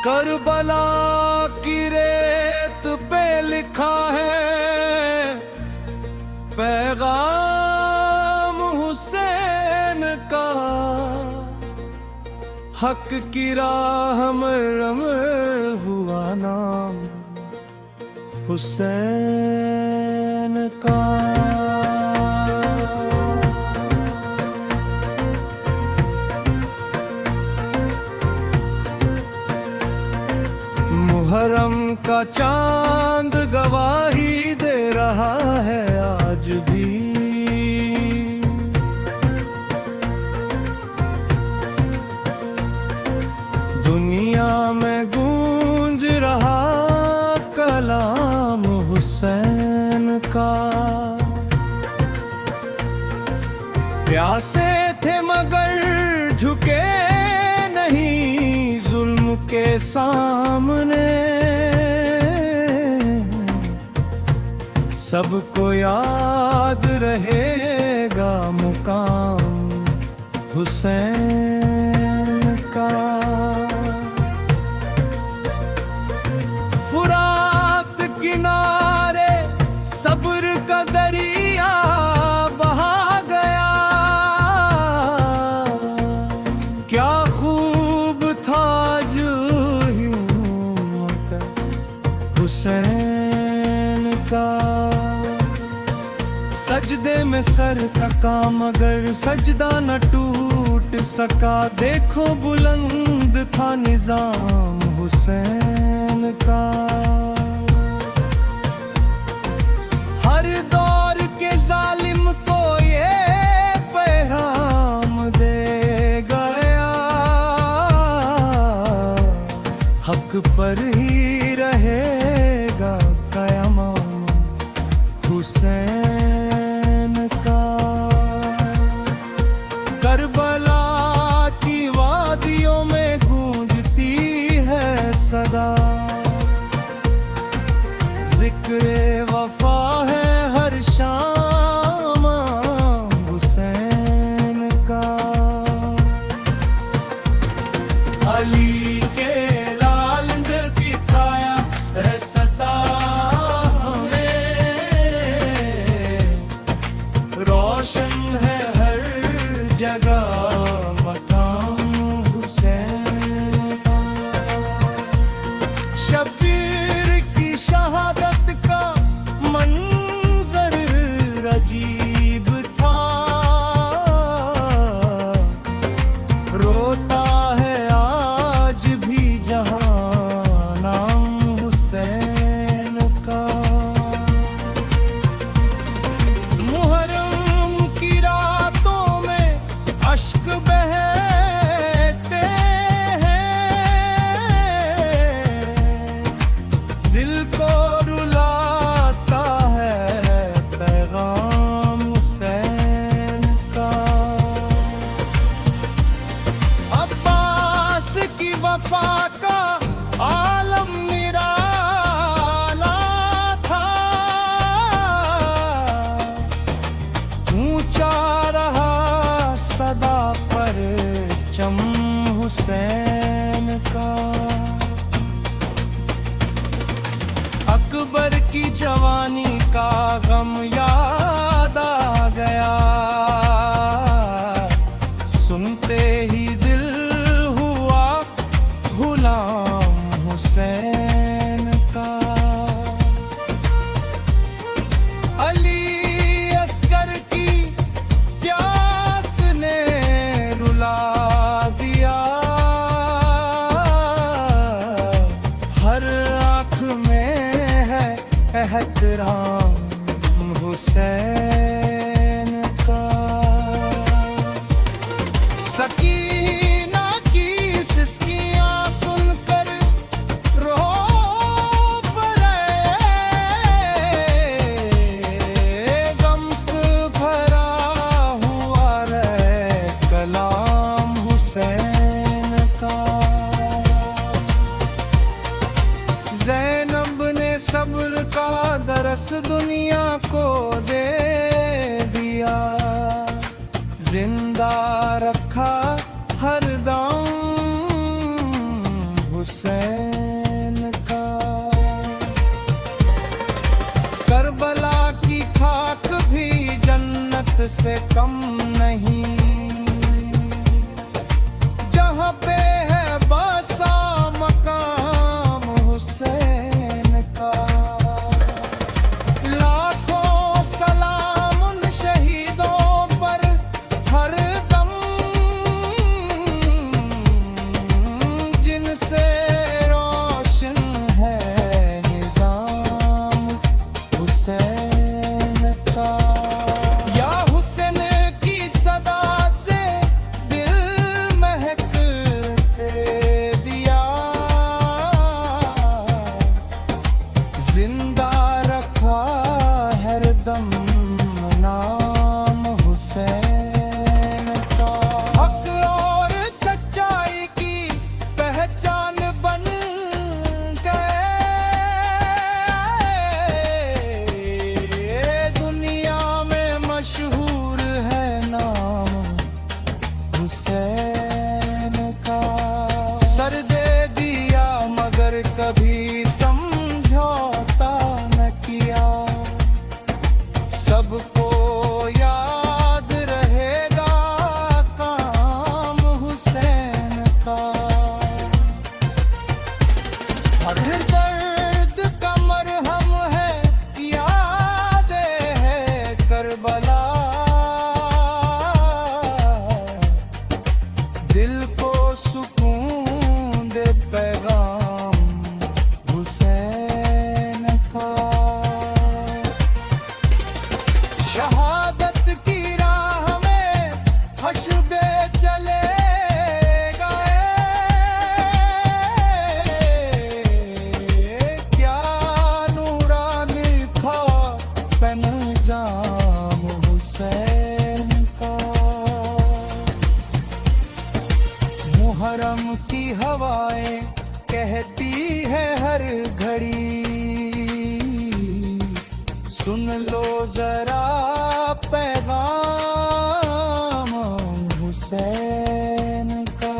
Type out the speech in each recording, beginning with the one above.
Karbala की रेत पे लिखा है पैगाम हुसैन का, हक की राह में अमर हुआ नाम हुसैन का। मुहर्रम का चांद गवाही दे रहा है आज भी, दुनिया में गूंज रहा कलाम हुसैन का। प्यासे थे मगर झुके नहीं जुल्म के सामने, सबको याद रहेगा मुकाम हुसैन का। फुरात किनारे सब्र का दरिया बहा गया, क्या खूब था जो हिम्मत हुसैन का। सजदे में सर रखा मगर सजदा न टूट सका, देखो बुलंद था निजाम हुसैन का। हर दौर के जालिम को ये पैगाम दे गया, हक पर ही रहेगा क़यामत हुसैन का। करबला की वादियों में गूंजती है सदा, जिक्रे वफा है हर शाम हुसैन का। अली के लाल ने दिखाया है सदा हमें, रोशन है हर जगह मकाम हुसैन का। शब्बीर की शहादत का मंजर अजीब था, रोता है आज भी जहां नाम हुसैन का। मुहर्रम की रातों में अश्क बहते हैं, दिल को रुलाता है पैगाम हुसैन का। अब्बास की वफा का आलम निराला था, ऊंचा रहा सदा परचम हुसैन का। अकबर की जवानी का गम याद आ गया, सुनते ही दिल हुआ गुलाम हुसैन का। अली असगर की प्यास ने रुला दिया, हर आँख में है एहतराम हुसैन का। सकीना की सिसकियां सुनकर रो पड़े, गम से भरा हुआ रहे कलाम हुसैन का। ज़ैनब ने सब्र का दरस दुनिया को दे दिया, जिंदा रखा हरदम हुसैन का। करबला की खाक भी जन्नत से कम नहीं, जहाँ पे है बसा मकाम हुसैन का। लाखों सलाम उन शहीदों पर हर दम, जिनसे रोशन है निजाम हुसैन का। या हुसैन की सदा से दिल महक दिया, जिंदा रखा हरदम नाम हुसैन का। हक और सच्चाई की पहचान बन गए, दुनिया में मशहूर है नाम हुसैन का। सर दे दिया मगर कभी समझौता न किया, सबको याद रहेगा काम हुसैन का। हर दर्द का मरहम है यादें है करबला, दिल को सुकून दे पैगाम हुसैन का। शहादत की राह में हश्दे चले गए, क्या नूरानी था पैनजाम हुसैन का। मुहर्रम की हवाएं कहती है हर घड़ी, सुन लो जरा पैगाम हुसैन का।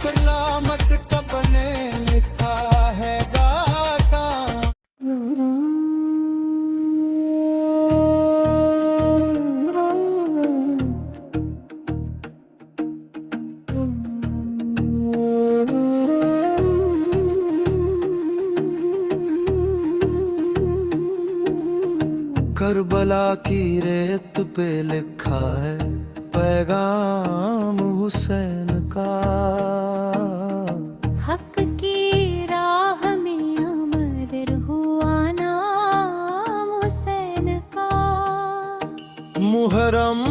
कलामत का बने लिखा है गाता, करबला की रेत पे लिखा है पैगाम हुसैन का। हक की राह में अमर हुआ नाम हुसैन का। मुहर्रम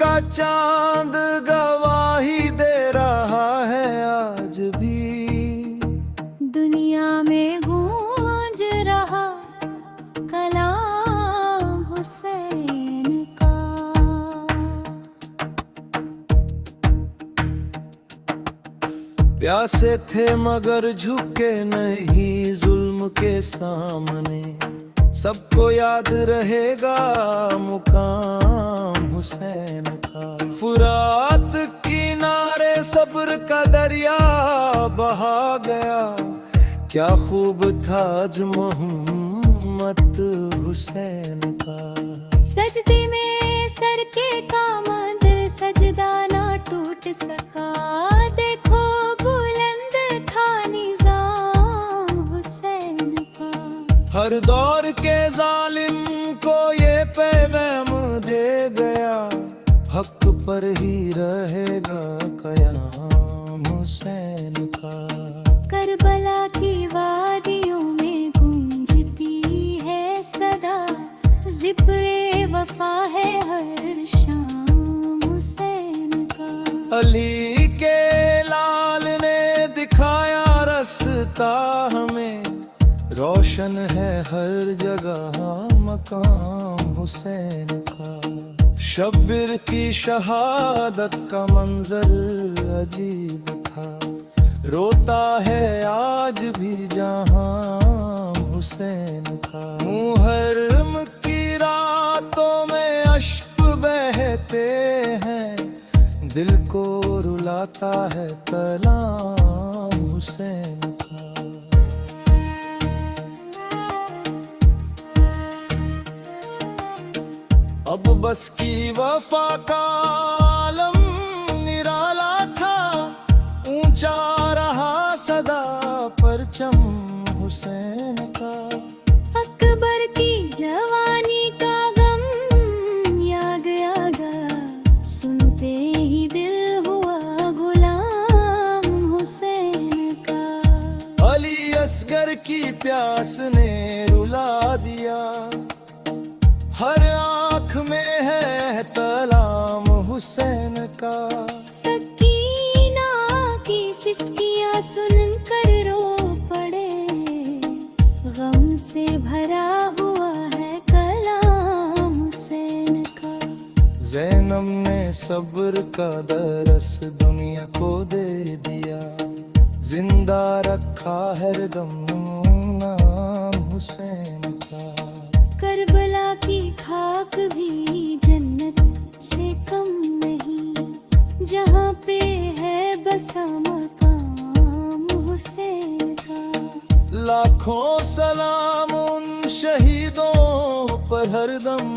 का चांद गवाही दे रहा है आज भी, दुनिया में गूंज रहा कलाम हुसैन का। प्यासे थे मगर झुके नहीं जुल्म के सामने, सबको याद रहेगा मुकाम हुसैन का। फुरात किनारे सब्र का दरिया बहा गया, क्या खूब था आज मोहम्मद हुसैन का। सजदे में सर के कामद सजदा ना टूट सका, देखो बुलंद था निजाम हुसैन का। हर दौर के जालिम को ये पैगाम दे गया, हक पर ही रहेगा कयाम हुसैन का। करबला की वादियों में गूंजती है सदा, जिक्रे वफा है हर शाम हुसैन का। अली के लाल ने दिखाया रास्ता हमें, रोशन है हर जगह मकाम हुसैन का। शब्बीर की शहादत का मंजर अजीब था, रोता है आज भी जहां हुसैन का। मुहर्रम की रातों में अश्क बहते हैं, दिल को रुला रुलाता है कलाम हुसैन का। अब बस की वफा का आलम निराला था, ऊंचा रहा सदा परचम हुसैन का। अकबर की जवानी का गम याद आ गया, सुनते ही दिल हुआ गुलाम हुसैन का। अली असगर की प्यास ने रुला दिया, हर आँख में है तलाम हुसैन का। सकीना की सिसकियाँ सुनकर रो पड़े, गम से भरा हुआ है कलाम हुसैन का। ज़ैनब ने सब्र का दरस दुनिया को दे दिया, जिंदा रखा हरदम नाम हुसैन का। करबला की खाक भी जन्नत से कम नहीं, जहाँ पे है बसा मकाम हुसैन का। लाखों सलाम उन शहीदों पर हरदम,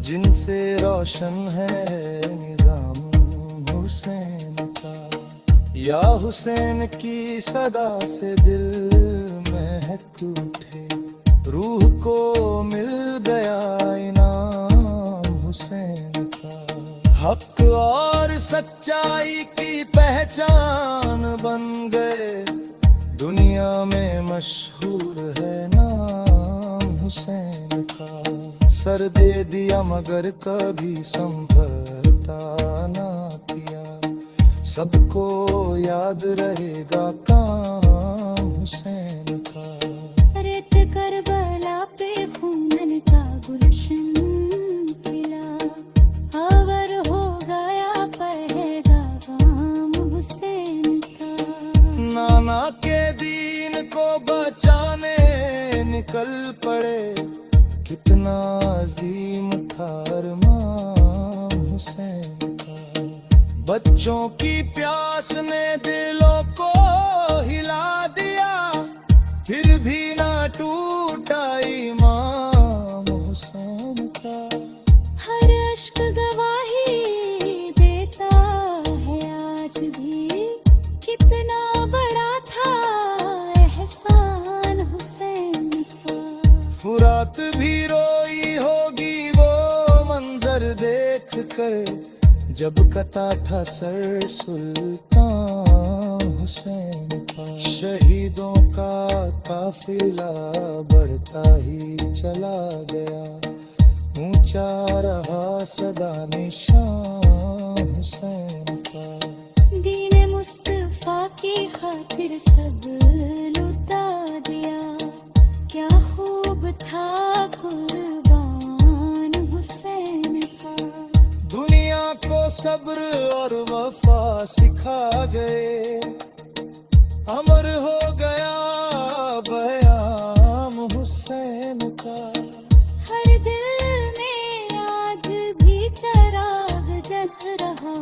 जिनसे रोशन है निजाम हुसैन का। या हुसैन की सदा से दिल महक उठे, रूह को मिल गया इनाम हुसैन का। हक और सच्चाई की पहचान बन गए, दुनिया में मशहूर है नाम हुसैन का। सर दे दिया मगर कभी संभलता ना किया, सबको याद रहेगा काम हुसैन का। रेत करबला पे खून का गुलशन खिला, आवर हो गया पैगाम हुसैन का। नाना के दीन को बचाने निकल पड़े, कितना अजीम था अरमान हुसैन का। बच्चों की प्यास ने दिलों को हिला दिया, फिर भी ना टूटा इमाम हुसैन का। हर अश्क गवाही देता है आज भी, कितना बड़ा था एहसान हुसैन का। फुरात भी रोई होगी वो मंजर देख कर, जब कटा था सर सुल्तान हुसैन का। शहीदों का काफिला बढ़ता ही चला गया, ऊंचा रहा सदा निशान हुसैन का। दीन मुस्तफा की खातिर सब लुटा दिया, क्या खूब था कुर्बान हुसैन का। दुनिया को सब्र और वफा सिखा गए, अमर हो गया बयाम हुसैन का। हर दिल में आज भी चराग जल रहा,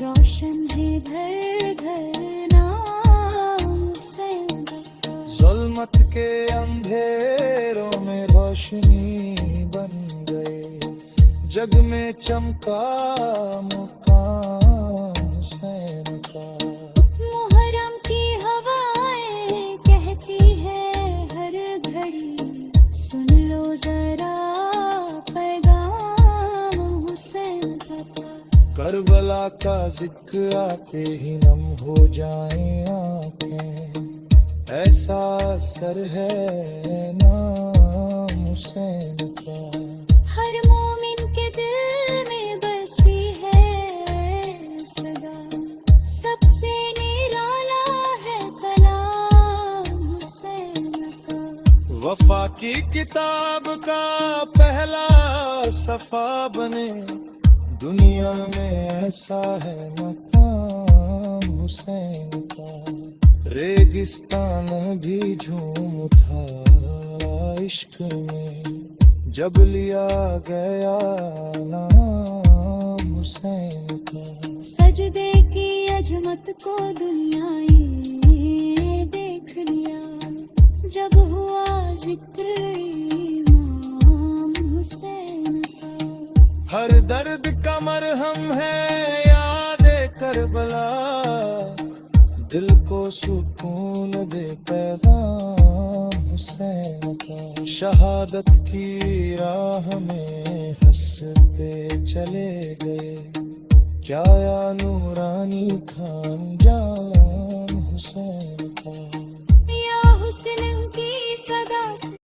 रोशन है घर घर नाम हुसैन का। जुल्मत के अंधेरों में रोशनी बन गए, जग में चमका मुकाम हुसैन का। मुहर्रम की हवाएं कहती है हर घड़ी, सुन लो जरा पैगाम हुसैन का। करबला का जिक्र आते ही नम हो जाएं आंखें, ऐसा असर है नाम हुसैन का। हर मोमिन के दिल में बसी है सदा, सबसे निराला है कलाम हुसैन का। वफा की किताब का पहला सफा बने, दुनिया में ऐसा है मकाम हुसैन का। रेगिस्तान भी झूम उठा इश्क में, जब लिया गया नाम हुसैन का। सजदे की अजमत को दुनिया ये देख लिया, जब हुआ जिक्र इमाम हुसैन का। हर दर्द का मरहम है याद करबला, दिल को सुकून दे पैगाम हुसैन का। शहादत की राह में हंसते चले गए, क्या या नूरानी खान जान हुसैन का। या हुस्न की सदा से